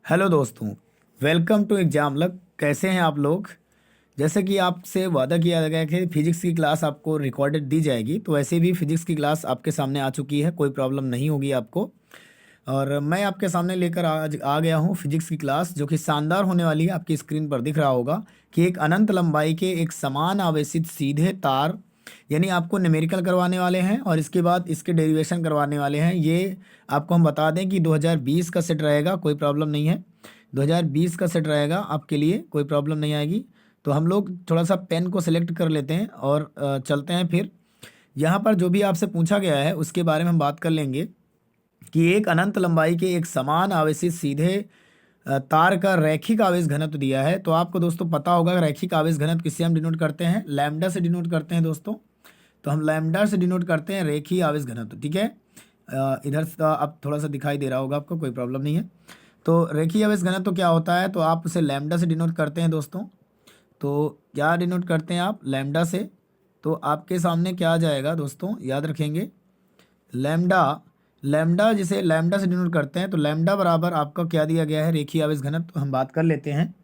Hello दोस्तों। Welcome to exam लग। कैसे हैं आप लोग? जैसे कि आपसे वादा किया गया कि फिजिक्स की क्लास आपको रिकॉर्डेड दी जाएगी, तो ऐसे भी फिजिक्स की क्लास आपके सामने आ चुकी है। कोई प्रॉब्लम नहीं होगी आपको। और मैं आपके सामने लेकर आज आ गया हूँ फिजिक्स की क्लास, जो कि शानदार होने वाली है। आपकी स्क्रीन पर दिख रहा होगा कि एक अनंत लंबाई के एक समान आवेशित सीधे तार, यानी आपको न्यूमेरिकल करवाने वाले हैं और इसके बाद इसके डेरिवेशन करवाने वाले हैं। ये आपको हम बता दें कि 2020 का सेट रहेगा, कोई प्रॉब्लम नहीं है। 2020 का सेट रहेगा आपके लिए, कोई प्रॉब्लम नहीं आएगी। तो हम लोग थोड़ा सा पेन को सिलेक्ट कर लेते हैं और चलते हैं। फिर यहाँ पर जो भी आपसे पूछा गया है उसके बारे में हम बात कर लेंगे कि एक अनंत लंबाई के एक समान आवेशित सीधे तार का रैखिक आवेश घनत्व दिया है। तो आपको दोस्तों पता होगा रैखिक आवेश घनत्व किससे हम डिनोट करते हैं? लैम्डा से डिनोट करते हैं दोस्तों। तो हम लैम्डा से डिनोट करते हैं रेखीय आवेश घनत्व, ठीक है। इधर से अब थोड़ा सा दिखाई दे रहा होगा आपको, कोई प्रॉब्लम नहीं है। तो रेखीय आवेश घनत्व क्या होता है? तो आप उसे लैम्डा से डिनोट करते हैं दोस्तों। तो क्या डिनोट करते हैं आप? लैम्डा से। तो आपके सामने क्या आ जाएगा दोस्तों, याद रखेंगे। लैम्डा, लैम्डा जिसे लैम्डा से डिनोट करते हैं, तो लैम्डा बराबर आपका क्या दिया गया है? रेखीय आवेश घनत्व। तो हम बात कर लेते हैं।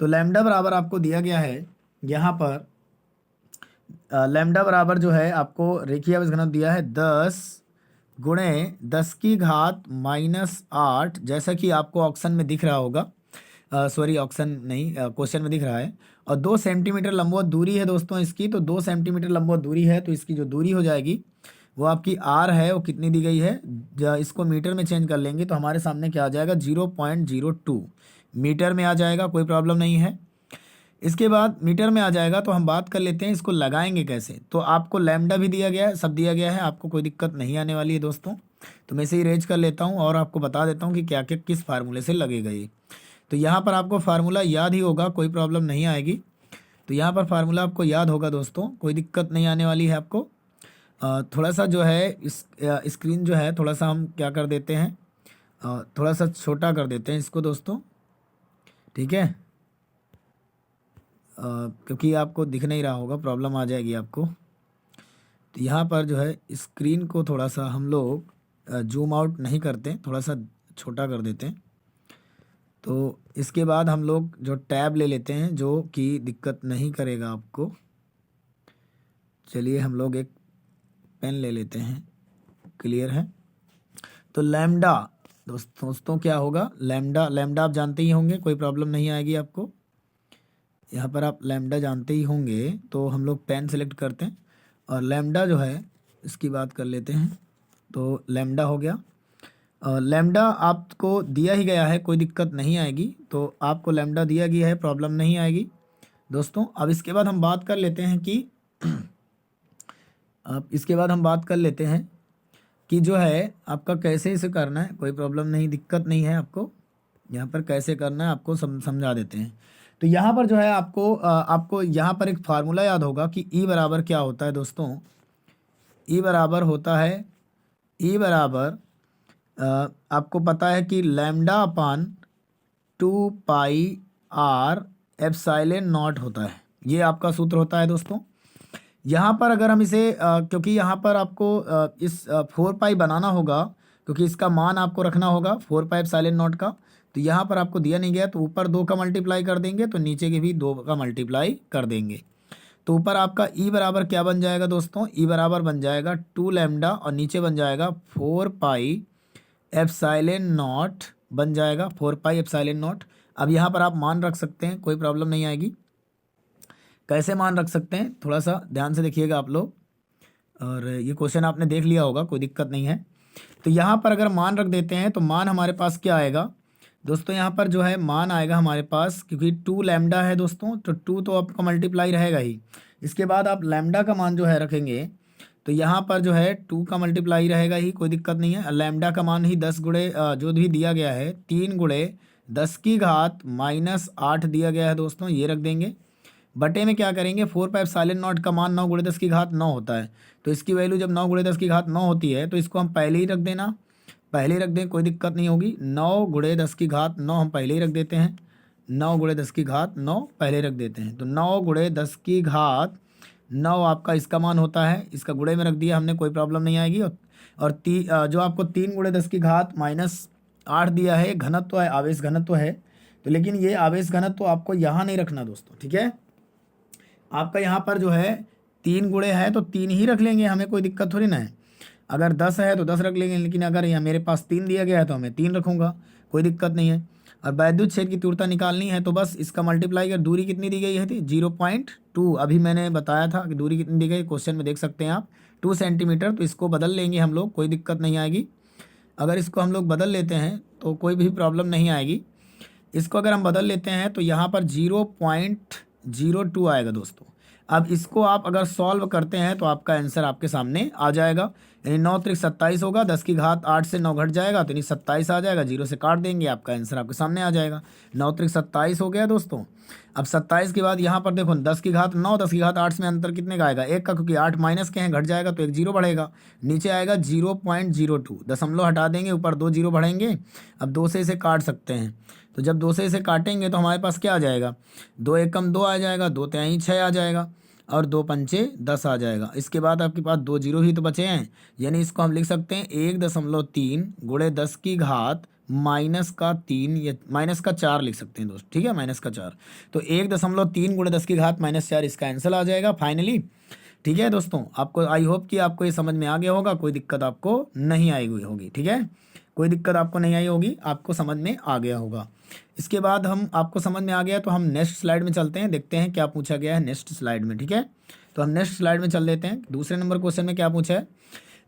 तो लैम्डा बराबर आपको दिया गया है यहाँ पर। लैम्डा बराबर जो है आपको रेखीय आवेश घनत्व दिया है 10⁻⁻⁸ जैसा कि आपको ऑप्शन में दिख रहा होगा। सॉरी, ऑप्शन नहीं, क्वेश्चन में दिख रहा है। और 2 सेंटीमीटर लंबवत दूरी है दोस्तों इसकी। तो 2 सेंटीमीटर लंबवत दूरी है, तो इसकी जो दूरी हो जाएगी वो आपकी आर है, वो कितनी दी गई है? इसको मीटर में चेंज कर लेंगे तो हमारे सामने क्या आ जाएगा? 0.02 मीटर में आ जाएगा, कोई प्रॉब्लम नहीं है। इसके बाद मीटर में आ जाएगा तो हम बात कर लेते हैं इसको लगाएंगे कैसे। तो आपको लैम्डा भी दिया गया है, सब दिया गया है, आपको कोई दिक्कत नहीं आने वाली है दोस्तों। तो मैं इसे इरेज कर लेता हूँ और आपको बता देता हूँ कि क्या क्या किस फार्मूले से लगेगा ये। तो यहाँ पर आपको फार्मूला याद ही होगा, कोई प्रॉब्लम नहीं आएगी। तो यहाँ पर फार्मूला आपको याद होगा दोस्तों, कोई दिक्कत नहीं आने वाली है आपको। थोड़ा सा जो है इस स्क्रीन जो है थोड़ा सा हम क्या कर देते हैं, थोड़ा सा छोटा कर देते हैं इसको दोस्तों, ठीक है। क्योंकि आपको दिख नहीं रहा होगा, प्रॉब्लम आ जाएगी आपको। तो यहाँ पर जो है स्क्रीन को थोड़ा सा हम लोग जूम आउट नहीं करते, थोड़ा सा छोटा कर देते हैं। तो इसके बाद हम लोग जो टैब ले लेते हैं, जो कि दिक्कत नहीं करेगा आपको। चलिए हम लोग एक पेन ले लेते हैं, क्लियर है। तो लैम्डा दोस्तों क्या होगा? लैम्डा, लैम्डा आप जानते ही होंगे, कोई प्रॉब्लम नहीं आएगी आपको। यहाँ पर आप लैम्डा जानते ही होंगे, तो हम लोग पेन सेलेक्ट करते हैं और लैम्डा जो है इसकी बात कर लेते हैं। तो लैम्डा हो गया। और लैम्डा आपको दिया ही गया है, कोई दिक्कत नहीं आएगी। तो आपको लैम्डा दिया गया है, प्रॉब्लम नहीं आएगी दोस्तों। अब इसके बाद हम बात कर लेते हैं कि अब इसके बाद हम बात कर लेते हैं कि जो है आपका कैसे इसे करना है। कोई प्रॉब्लम नहीं, दिक्कत नहीं है आपको। यहाँ पर कैसे करना है आपको समझा देते हैं। तो यहाँ पर जो है आपको यहाँ पर एक फार्मूला याद होगा कि ई बराबर क्या होता है दोस्तों। ई बराबर होता है, ई बराबर आपको पता है कि lambda upon 2 pi epsilon not होता है। ये आपका सूत्र होता है दोस्तों। यहाँ पर अगर हम इसे क्योंकि यहाँ पर आपको इस 4 पाई बनाना होगा, क्योंकि इसका मान आपको रखना होगा 4 पाई एप्सिलॉन नॉट का। तो यहाँ पर आपको दिया नहीं गया, तो ऊपर 2 का मल्टीप्लाई कर देंगे, तो नीचे के भी 2 का मल्टीप्लाई कर देंगे। तो ऊपर आपका ई बराबर क्या बन जाएगा दोस्तों? ई बराबर बन जाएगा 2 लैम्डा और नीचे बन जाएगा 4 पाई एप्सिलॉन नॉट, बन जाएगा 4 पाई एप्सिलॉन नॉट। अब यहाँ पर आप मान रख सकते हैं, कोई प्रॉब्लम नहीं आएगी। कैसे मान रख सकते हैं, थोड़ा सा ध्यान से देखिएगा आप लोग। और ये क्वेश्चन आपने देख लिया होगा, कोई दिक्कत नहीं है। तो यहाँ पर अगर मान रख देते हैं तो मान हमारे पास क्या आएगा दोस्तों? यहाँ पर जो है मान आएगा हमारे पास, क्योंकि 2 लैम्डा है दोस्तों, तो 2 तो आपका मल्टीप्लाई रहेगा ही। इसके बाद आप लैम्डा का मान जो है रखेंगे, तो यहाँ पर जो है 2 का मल्टीप्लाई रहेगा ही, कोई दिक्कत नहीं है। लैम्डा का मान ही 10 गुणे जो भी दिया गया है 3 × 10⁻⁸ दिया गया है दोस्तों, ये रख देंगे। बटे में क्या करेंगे, 4 पाई एप्सिलॉन नॉट का मान 9 × 10⁻9 होता है। तो इसकी वैल्यू जब 9 × 10⁻9 होती है, तो इसको हम पहले ही रख देना, पहले ही रख दें, कोई दिक्कत नहीं होगी। 9 × 10⁻9 हम पहले ही रख देते हैं, 9 × 10⁻9 पहले रख देते हैं। तो 9 × 10⁻9 आपका इसका मान होता है, इसका गुणे में रख दिया हमने, कोई प्रॉब्लम नहीं आएगी। और जो आपको 3 × 10⁻−, 8 दिया है, घनत्व है, आवेश घनत्व है। तो लेकिन ये आवेश घनत्व आपको यहाँ नहीं रखना दोस्तों, ठीक है। आपका यहाँ पर जो है 3 गुणे है तो 3 ही रख लेंगे, हमें कोई दिक्कत थोड़ी ना है। अगर 10 है तो 10 रख लेंगे, लेकिन अगर यहाँ मेरे पास 3 दिया गया है तो मैं 3 रखूँगा, कोई दिक्कत नहीं है। और वैद्युत क्षेत्र की तीव्रता निकालनी है तो बस इसका मल्टीप्लाई कर, दूरी कितनी दी गई है थी 0.2, अभी मैंने बताया था कि दूरी कितनी दी गई, क्वेश्चन में देख सकते हैं आप 2 सेंटीमीटर। तो इसको बदल लेंगे हम लोग, कोई दिक्कत नहीं आएगी। अगर इसको हम लोग बदल लेते हैं तो कोई भी प्रॉब्लम नहीं आएगी। इसको अगर हम बदल लेते हैं तो यहाँ पर 0.02 आएगा दोस्तों। अब इसको आप अगर सॉल्व करते हैं तो आपका आंसर आपके सामने आ जाएगा, यानी 9 त्रिक 27 होगा, 10 की घात 8 से 9 घट जाएगा तो यानी 27 आ जाएगा, 0 से काट देंगे, आपका आंसर आपके सामने आ जाएगा। 9 त्रिक 27 हो गया दोस्तों। अब 27 के बाद यहाँ पर देखो 10 की घात 9, 10 की घात 8 में अंतर कितने का आएगा, 1 का, क्योंकि 8 माइनस के हैं, घट जाएगा तो एक 0 बढ़ेगा, नीचे आएगा 0.02, दशमलव हटा देंगे, ऊपर 2 0 बढ़ेंगे। अब 2 से इसे काट सकते हैं, तो जब 2 से इसे काटेंगे तो हमारे पास क्या आ जाएगा, 2 एकम 2 आ जाएगा, 2 तिहाई 6 आ जाएगा, और 2 पंचे 10 आ जाएगा। इसके बाद आपके पास 2 जीरो ही तो बचे हैं, यानी इसको हम लिख सकते हैं 1.3 गुणे 10 की घात -3 या -4 लिख सकते हैं दोस्त, ठीक है, -4। तो 1.3 गुणे 10 की घात -4 इसका आंसर आ जाएगा फाइनली। ठीक है दोस्तों, आपको आई होप कि आपको ये समझ में आ गया होगा, कोई दिक्कत आपको नहीं आई हुई होगी, ठीक है, कोई दिक्कत आपको नहीं आई होगी, आपको समझ में आ गया होगा। इसके बाद हम आपको समझ में आ गया तो हम नेक्स्ट स्लाइड में चलते हैं, देखते हैं क्या पूछा गया है नेक्स्ट स्लाइड में, ठीक है। तो हम नेक्स्ट स्लाइड में चल देते हैं। दूसरे नंबर क्वेश्चन में क्या पूछा है,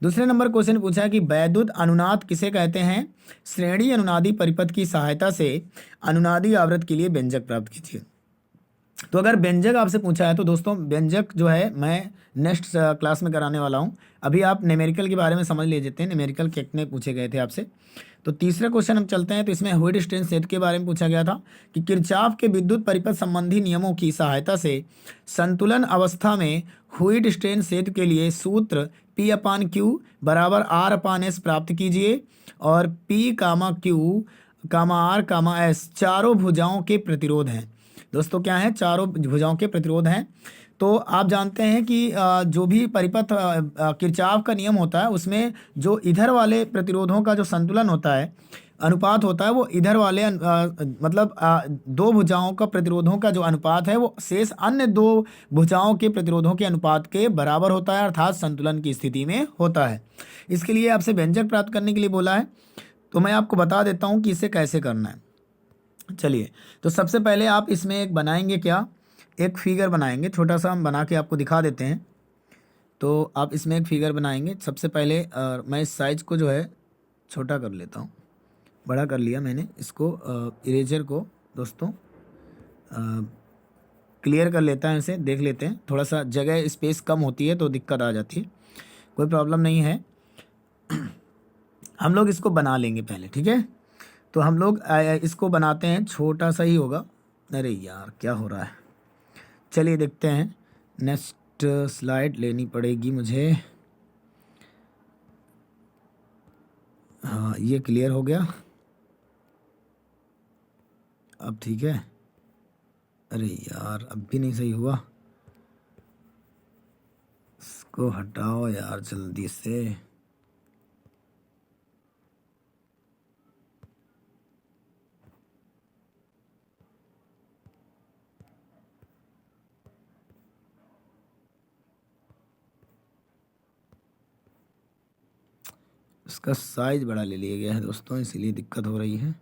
दूसरे नंबर क्वेश्चन पूछा है कि वैद्युत अनुनाद किसे कहते हैं, श्रेणी अनुनादी परिपथ की सहायता से अनुनादी आवृत्ति के लिए व्यंजक प्राप्त कीजिए। तो अगर व्यंजक आपसे पूछा है तो दोस्तों व्यंजक जो है मैं नेक्स्ट क्लास में कराने वाला हूँ। अभी आप न्यूमेरिकल के बारे में समझ लीजिए, न्यूमेरिकल कितने पूछे गए थे आपसे। तो तीसरा क्वेश्चन हम चलते हैं, तो इसमें हुइट स्टेन क्षेत्र के बारे में पूछा गया था कि किरचॉफ के विद्युत परिपथ संबंधी नियमों की सहायता से संतुलन अवस्था में हुइट स्टेन क्षेत्र के लिए सूत्र P/Q बराबर R/S प्राप्त कीजिए, और P, Q, R, S चारों भुजाओं के प्रतिरोध हैं। दोस्तों क्या है, चारों भुजाओं के प्रतिरोध हैं। तो आप जानते हैं कि जो भी परिपथ किरचॉफ का नियम होता है उसमें जो इधर वाले प्रतिरोधों का जो संतुलन होता है, अनुपात होता है, वो इधर वाले मतलब दो भुजाओं का प्रतिरोधों का जो अनुपात है वो शेष अन्य दो भुजाओं के प्रतिरोधों के अनुपात के बराबर होता है, अर्थात संतुलन की स्थिति में होता है। इसके लिए आपसे व्यंजक प्राप्त करने के लिए बोला है, तो मैं आपको बता देता हूँ कि इसे कैसे करना है। चलिए, तो सबसे पहले आप इसमें एक बनाएंगे, क्या, एक फिगर बनाएंगे, छोटा सा हम बना के आपको दिखा देते हैं। तो आप इसमें एक फिगर बनाएंगे। सबसे पहले मैं इस साइज को जो है छोटा कर लेता हूँ, बड़ा कर लिया मैंने इसको, इरेजर को दोस्तों क्लियर कर लेता है, इसे देख लेते हैं। थोड़ा सा जगह स्पेस कम होती है तो दिक्कत आ जाती है, कोई प्रॉब्लम नहीं है, हम लोग इसको बना लेंगे पहले, ठीक है। तो हम लोग इसको बनाते हैं, छोटा सा ही होगा। अरे यार क्या हो रहा है, चलिए देखते हैं। नेक्स्ट स्लाइड लेनी पड़ेगी मुझे। हाँ ये क्लियर हो गया, अब ठीक है। अरे यार अब भी नहीं सही हुआ, इसको हटाओ यार जल्दी से। इसका साइज बड़ा ले लिया गया है दोस्तों, इसीलिए दिक्कत हो रही है।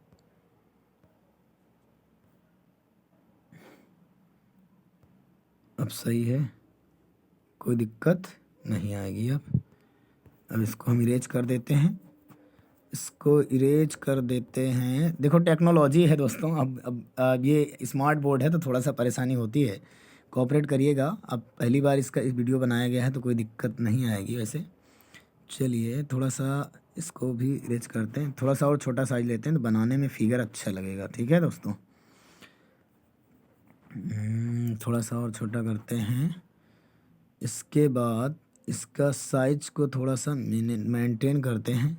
अब सही है, कोई दिक्कत नहीं आएगी। अब इसको हम इरेज कर देते हैं, इसको इरेज कर देते हैं। देखो टेक्नोलॉजी है दोस्तों, अब ये स्मार्ट बोर्ड है तो थोड़ा सा परेशानी होती है, कोऑपरेट करिएगा। अब पहली बार इसका इस वीडियो बनाया गया है तो कोई दिक्कत नहीं आएगी वैसे। चलिए थोड़ा सा इसको भी इरेज करते हैं, थोड़ा सा और छोटा साइज लेते हैं तो बनाने में फिगर अच्छा लगेगा, ठीक है दोस्तों। थोड़ा सा और छोटा करते हैं। इसके बाद इसका साइज को थोड़ा सा मेंटेन करते हैं,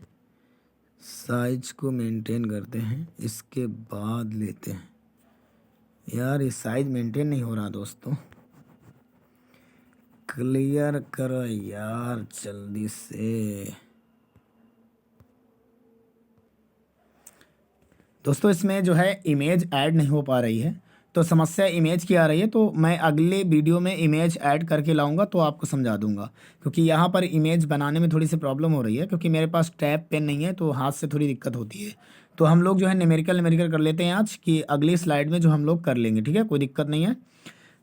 साइज को मेंटेन करते हैं। इसके बाद लेते हैं, यार ये साइज मेंटेन नहीं हो रहा दोस्तों, क्लियर करो यार जल्दी से। दोस्तों इसमें जो है इमेज ऐड नहीं हो पा रही है, तो समस्या इमेज की आ रही है, तो मैं अगले वीडियो में इमेज ऐड करके लाऊंगा तो आपको समझा दूंगा, क्योंकि यहाँ पर इमेज बनाने में थोड़ी सी प्रॉब्लम हो रही है, क्योंकि मेरे पास टैब पेन नहीं है तो हाथ से थोड़ी दिक्कत होती है। तो हम लोग जो है न्यूमेरिकल कर लेते हैं आज, कि अगली स्लाइड में जो हम लोग कर लेंगे, ठीक है, कोई दिक्कत नहीं है।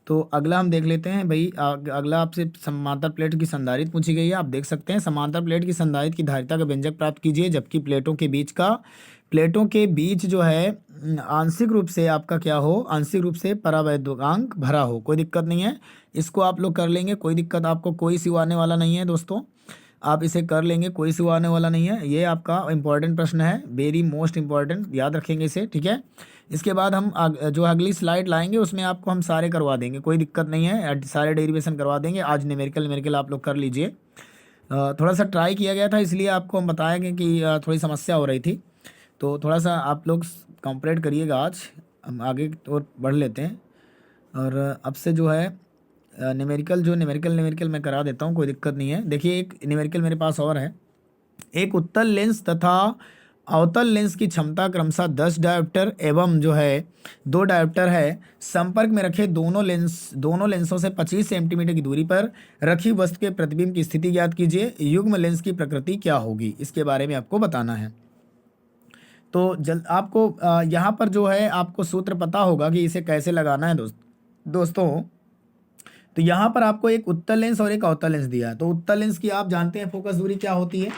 तो अगला हम देख लेते हैं भाई। अगला आपसे समांतर प्लेट की संधारित्र पूछी गई है। आप देख सकते हैं समांतर प्लेट की संधारित्र की धारिता का व्यंजक प्राप्त कीजिए, जबकि प्लेटों के बीच जो है आंशिक रूप से आपका क्या हो, आंशिक रूप से परावैद्युतांक भरा हो। कोई दिक्कत नहीं है, इसको आप लोग कर लेंगे, कोई दिक्कत आपको कोई सी आने वाला नहीं है दोस्तों, आप इसे कर लेंगे, कोई सी आने वाला नहीं है। ये आपका इंपॉर्टेंट प्रश्न है, वेरी मोस्ट इंपॉर्टेंट, याद रखेंगे इसे, ठीक है। इसके बाद हम जो अगली स्लाइड लाएंगे उसमें आपको हम सारे करवा देंगे, कोई दिक्कत नहीं है, सारे डेरिवेशन करवा देंगे। आज न्यूमेरिकल आप लोग कर लीजिए। थोड़ा सा ट्राई किया गया था, इसलिए आपको हम बताएंगे कि थोड़ी समस्या हो रही थी, तो थोड़ा सा आप लोग कंप्लीट करिएगा। आज हम आगे की ओर बढ़ लेते हैं, और अब से जो है न्यूमेरिकल मैं करा देता हूँ, कोई दिक्कत नहीं है। देखिए एक न्यूमेरिकल मेरे पास और है। एक उत्तल लेंस तथा अवतल लेंस की क्षमता क्रमशः 10 डायोप्टर एवं जो है 2 डायोप्टर है। संपर्क में रखे दोनों लेंसों से 25 सेंटीमीटर की दूरी पर रखी वस्तु के प्रतिबिंब की स्थिति ज्ञात कीजिए। युग्म लेंस की प्रकृति क्या होगी, इसके बारे में आपको बताना है। तो आपको यहाँ पर जो है आपको सूत्र पता होगा कि इसे कैसे लगाना है दोस्तों। तो यहाँ पर आपको एक उत्तल लेंस और एक अवतल लेंस दिया है। तो उत्तल लेंस की आप जानते हैं फोकस दूरी क्या होती है।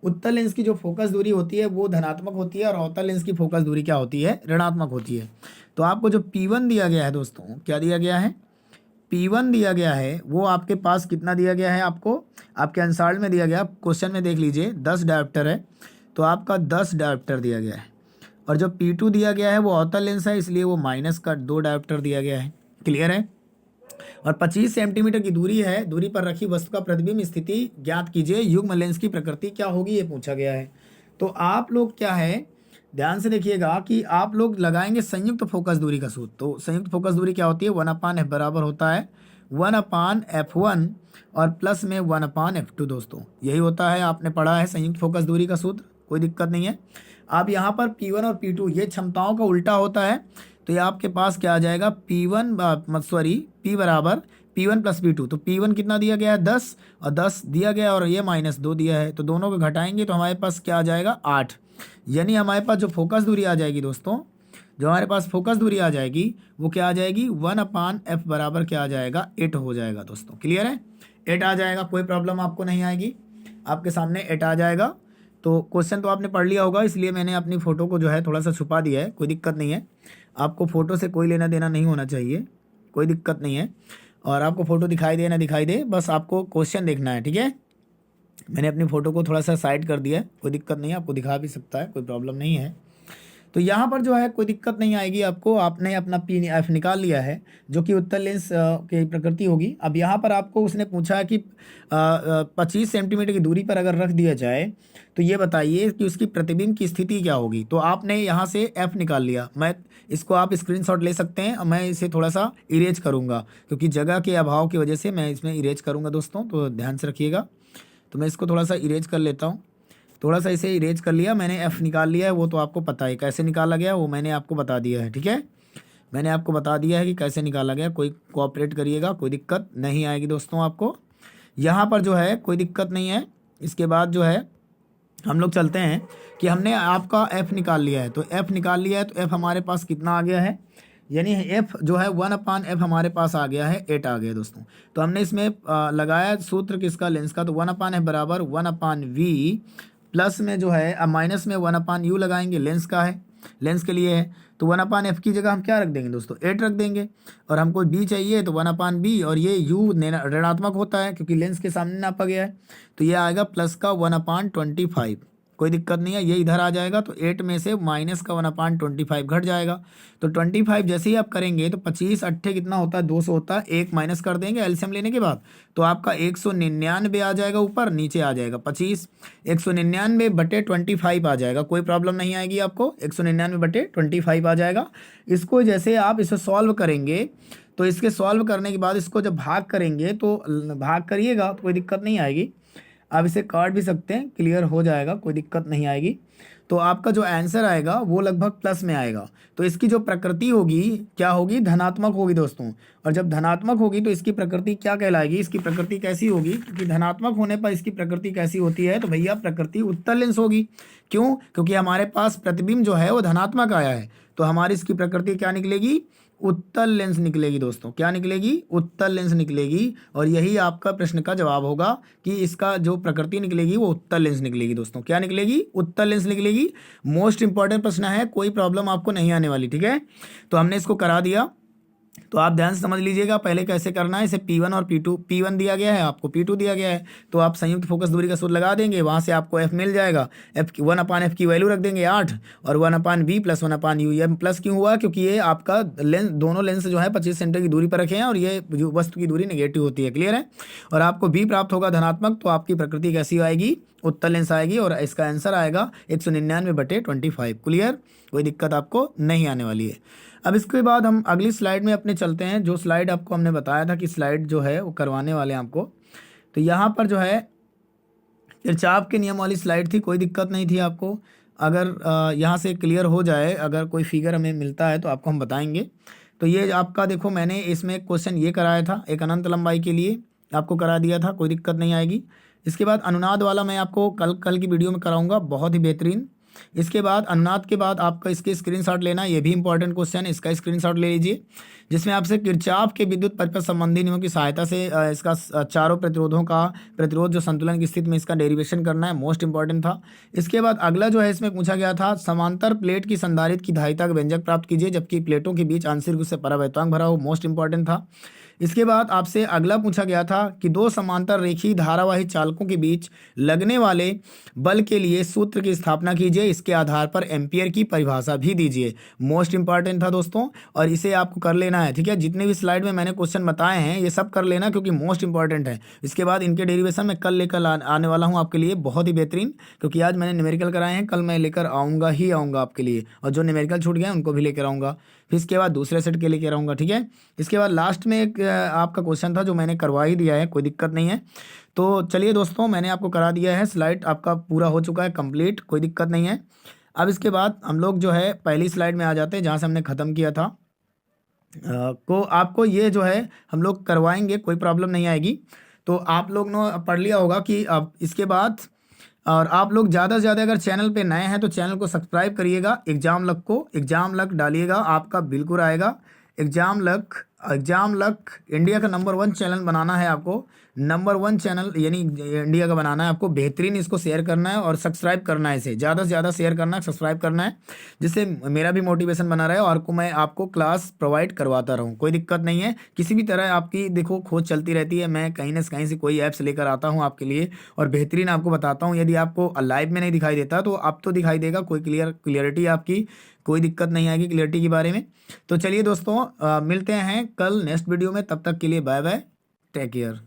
उत्तल लेंस की जो फोकस दूरी होती है वो धनात्मक होती है, और अवतल लेंस की फोकस दूरी क्या होती है, ऋणात्मक होती है। तो आपको जो P1 दिया गया है दोस्तों, क्या दिया गया है, P1 दिया गया है, वो आपके पास कितना दिया गया है, आपको आपके आंसर में दिया गया, क्वेश्चन में देख लीजिए 10 डायोप्टर है, तो आपका 10 डायोप्टर दिया गया है। और जो P2 दिया गया है वो अवतल लेंस है, इसलिए वो माइनस का 2 डायोप्टर दिया गया है। क्लियर है। और 25 सेंटीमीटर की दूरी है, दूरी पर रखी वस्तु का प्रतिबिंब स्थिति ज्ञात कीजिए। युग्म लेंस की प्रकृति क्या होगी, ये पूछा गया है। तो आप लोग क्या है, ध्यान से देखिएगा कि आप लोग लगाएंगे संयुक्त फोकस दूरी का सूत्र। तो संयुक्त फोकस दूरी क्या होती है, 1/f बराबर होता है 1/f1 और प्लस में 1/f2 दोस्तों, यही होता है, आपने पढ़ा है संयुक्त फोकस दूरी का सूत्र, कोई दिक्कत नहीं है। अब यहाँ पर P1 और P2 ये क्षमताओं का उल्टा होता है, तो ये आपके पास क्या आ जाएगा, P बराबर P1 प्लस P2। तो P1 कितना दिया गया है, 10, और 10 दिया गया और ये -2 दिया है, तो दोनों को घटाएंगे तो हमारे पास क्या आ जाएगा, 8। यानी हमारे पास जो फोकस दूरी आ जाएगी दोस्तों, जो हमारे पास फोकस दूरी आ जाएगी वो क्या आ जाएगी, 1/f बराबर क्या आ जाएगा, 8 हो जाएगा दोस्तों। क्लियर है, 8 आ जाएगा, कोई प्रॉब्लम आपको नहीं आएगी, आपके सामने 8 आ जाएगा। तो क्वेश्चन तो आपने पढ़ लिया होगा, इसलिए मैंने अपनी फ़ोटो को जो है थोड़ा सा छुपा दिया है, कोई दिक्कत नहीं है। आपको फ़ोटो से कोई लेना देना नहीं होना चाहिए, कोई दिक्कत नहीं है। और आपको फ़ोटो दिखाई दे ना दिखाई दे, बस आपको क्वेश्चन देखना है, ठीक है। मैंने अपनी फ़ोटो को थोड़ा सा साइड कर दिया है, कोई दिक्कत नहीं है, आपको दिखा भी सकता है, कोई प्रॉब्लम नहीं है। तो यहाँ पर जो है कोई दिक्कत नहीं आएगी आपको, आपने अपना P निकाल लिया है, जो कि उत्तल लेंस की प्रकृति होगी। अब यहाँ पर आपको उसने पूछा है कि 25 सेंटीमीटर की दूरी पर अगर रख दिया जाए तो ये बताइए कि उसकी प्रतिबिंब की स्थिति क्या होगी। तो आपने यहाँ से F निकाल लिया, मैं इसको आप स्क्रीनशॉट ले सकते हैं, मैं इसे थोड़ा सा इरेज करूँगा, क्योंकि जगह के अभाव की वजह से मैं इसमें इरेज करूँगा दोस्तों, तो ध्यान से रखिएगा। तो मैं इसको थोड़ा सा इरेज कर लेता हूँ, थोड़ा सा इसे इरेज कर लिया मैंने, F निकाल लिया है, वो तो आपको पता है कैसे निकाला गया, वो मैंने आपको बता दिया है, ठीक है। मैंने आपको बता दिया है कि कैसे निकाला गया, कोई कोऑपरेट करिएगा, कोई दिक्कत नहीं आएगी दोस्तों आपको। यहाँ पर जो है कोई दिक्कत नहीं है। इसके बाद जो है हम लोग चलते हैं कि हमने आपका F निकाल लिया है, तो F निकाल लिया है, तो F हमारे पास कितना आ गया है, यानी F जो है 1/f हमारे पास आ गया है, 8 आ गया दोस्तों। तो हमने इसमें लगाया सूत्र किसका, लेंस का, तो 1/f बराबर 1/v प्लस में जो है, अब माइनस में 1/u लगाएंगे, लेंस का है, लेंस के लिए है, तो 1/f की जगह हम क्या रख देंगे दोस्तों, 8 रख देंगे। और हमको b चाहिए तो 1/b, और ये u ऋणात्मक होता है क्योंकि लेंस के सामने नापा गया है, तो ये आएगा प्लस का 1/25। कोई दिक्कत नहीं है, ये इधर आ जाएगा, तो 8 में से माइनस का 1/25 घट जाएगा। तो 25 जैसे ही आप करेंगे तो 25 अट्ठे कितना होता है, 200 होता है, एक माइनस कर देंगे एलसीएम लेने के बाद, तो आपका 199 आ जाएगा, ऊपर नीचे आ जाएगा 25, 199/25 आ जाएगा, कोई प्रॉब्लम नहीं आएगी आपको, 199/25 आ जाएगा। इसको जैसे आप इसे सॉल्व करेंगे, तो इसके सॉल्व करने के बाद इसको जब भाग करेंगे तो भाग करिएगा तो कोई दिक्कत नहीं आएगी। आप इसे काट भी सकते हैं, क्लियर हो जाएगा, कोई दिक्कत नहीं आएगी। तो आपका जो आंसर आएगा वो लगभग प्लस में आएगा। तो इसकी जो प्रकृति होगी क्या होगी, धनात्मक होगी दोस्तों। और जब धनात्मक होगी तो इसकी प्रकृति क्या कहलाएगी, इसकी प्रकृति कैसी होगी, क्योंकि धनात्मक होने पर इसकी प्रकृति कैसी होती है, तो भैया प्रकृति उत्तल लेंस होगी। क्यों, क्योंकि हमारे पास प्रतिबिंब जो है वो धनात्मक आया है, तो हमारी इसकी प्रकृति क्या निकलेगी, उत्तल लेंस निकलेगी दोस्तों। क्या निकलेगी, उत्तल लेंस निकलेगी। और यही आपका प्रश्न का जवाब होगा कि इसका जो प्रकृति निकलेगी वो उत्तल लेंस निकलेगी दोस्तों। क्या निकलेगी, उत्तल लेंस निकलेगी। मोस्ट इंपॉर्टेंट प्रश्न है, कोई प्रॉब्लम आपको नहीं आने वाली, ठीक है। तो हमने इसको करा दिया, तो आप ध्यान से समझ लीजिएगा पहले कैसे करना है। इसे P1 और P2, P1 दिया गया है, आपको P2 दिया गया है, तो आप संयुक्त फोकस दूरी का सूत्र लगा देंगे, वहां से आपको F मिल जाएगा। F 1/F की वैल्यू रख देंगे 8 और 1/V प्लस 1/U। ये प्लस क्यों हुआ, क्योंकि ये आपका लेंस, दोनों लेंस जो है 25 सेंटीमीटर की दूरी पर रखे हैं और ये वस्तु की दूरी नेगेटिव होती है, क्लियर है। और आपको V प्राप्त होगा धनात्मक, तो आपकी प्रकृति कैसी आएगी, उत्तल लेंस आएगी। और इसका आंसर आएगा 199/25, क्लियर, कोई दिक्कत आपको नहीं आने वाली है। अब इसके बाद हम अगली स्लाइड में अपने चलते हैं। जो स्लाइड आपको हमने बताया था कि स्लाइड जो है वो करवाने वाले हैं आपको, तो यहाँ पर जो है किरचॉफ के नियम वाली स्लाइड थी, कोई दिक्कत नहीं थी आपको। अगर यहाँ से क्लियर हो जाए, अगर कोई फिगर हमें मिलता है तो आपको हम बताएंगे। तो ये आपका देखो, मैंने इसमें क्वेश्चन ये कराया था, एक अनंत लंबाई के लिए आपको करा दिया था, कोई दिक्कत नहीं आएगी। इसके बाद अनुनाद वाला मैं आपको कल की वीडियो में कराऊंगा, बहुत ही बेहतरीन। इसके बाद अनुनाद के बाद आपका इसके स्क्रीनशॉट लेना, ये भी इंपॉर्टेंट क्वेश्चन है, इसका स्क्रीनशॉट ले लीजिए, जिसमें आपसे किरचॉफ के विद्युत परिपथ संबंधी नियमों की सहायता से इसका चारों प्रतिरोधों का प्रतिरोध जो संतुलन की स्थिति में इसका डेरिवेशन करना है, मोस्ट इंपॉर्टेंट था। इसके बाद अगला जो है इसमें पूछा गया था, समांतर प्लेट की संधारित्र की धारिता का व्यंजक प्राप्त कीजिए जबकि प्लेटों के बीच आंशिक रूप से परावैक्तांक भरा हो, मोस्ट इंपॉर्टेंट था। इसके बाद आपसे अगला पूछा गया था कि दो समांतर रेखीय धारावाही चालकों के बीच लगने वाले बल के लिए सूत्र की स्थापना कीजिए, इसके आधार पर एम्पियर की परिभाषा भी दीजिए, मोस्ट इंपॉर्टेंट था दोस्तों। और इसे आपको कर लेना है, ठीक है। जितने भी स्लाइड में मैंने क्वेश्चन बताए हैं ये सब कर लेना, क्योंकि मोस्ट इंपॉर्टेंट है। इसके बाद इनके डेरिवेशन मैं कल लेकर आने वाला हूँ आपके लिए, बहुत ही बेहतरीन, क्योंकि आज मैंने न्यूमेरिकल कराए हैं, कल मैं लेकर आऊँगा ही आऊँगा आपके लिए, और जो न्यूमेरिकल छूट गए उनको भी लेकर आऊँगा, फिर इसके बाद दूसरे सेट के लेकर आऊँगा, ठीक है। इसके बाद लास्ट में एक आपका क्वेश्चन था जो मैंने करवा ही दिया है, कोई दिक्कत नहीं है। तो चलिए दोस्तों, मैंने आपको करा दिया है, स्लाइड आपका पूरा हो चुका है कंप्लीट, कोई दिक्कत नहीं है। अब इसके बाद हम लोग जो है पहली स्लाइड में आ जाते हैं, जहाँ से हमने ख़त्म किया था। को आपको ये जो है हम लोग करवाएंगे, कोई प्रॉब्लम नहीं आएगी। तो आप लोग ने पढ़ लिया होगा कि अब इसके बाद, और आप लोग ज़्यादा से ज़्यादा अगर चैनल पे नए हैं तो चैनल को सब्सक्राइब करिएगा। एग्जाम लक को एग्जाम लक डालिएगा, आपका बिल्कुल आएगा। एग्जाम लक इंडिया का नंबर 1 चैनल बनाना है आपको, नंबर 1 चैनल यानी इंडिया का बनाना है आपको, बेहतरीन। इसको शेयर करना है और सब्सक्राइब करना है, इसे ज़्यादा से ज़्यादा शेयर करना है, सब्सक्राइब करना है, जिससे मेरा भी मोटिवेशन बना रहे और मैं आपको क्लास प्रोवाइड करवाता रहूँ, कोई दिक्कत नहीं है। किसी भी तरह आपकी देखो खोज चलती रहती है, मैं कहीं ना कहीं से कोई ऐप्स लेकर आता हूँ आपके लिए और बेहतरीन आपको बताता हूँ। यदि आपको लाइव में नहीं दिखाई देता तो अब तो दिखाई देगा, कोई क्लियरिटी आपकी, कोई दिक्कत नहीं आएगी क्लियरिटी के बारे में। तो चलिए दोस्तों, मिलते हैं कल नेक्स्ट वीडियो में, तब तक के लिए बाय बाय, टेक केयर।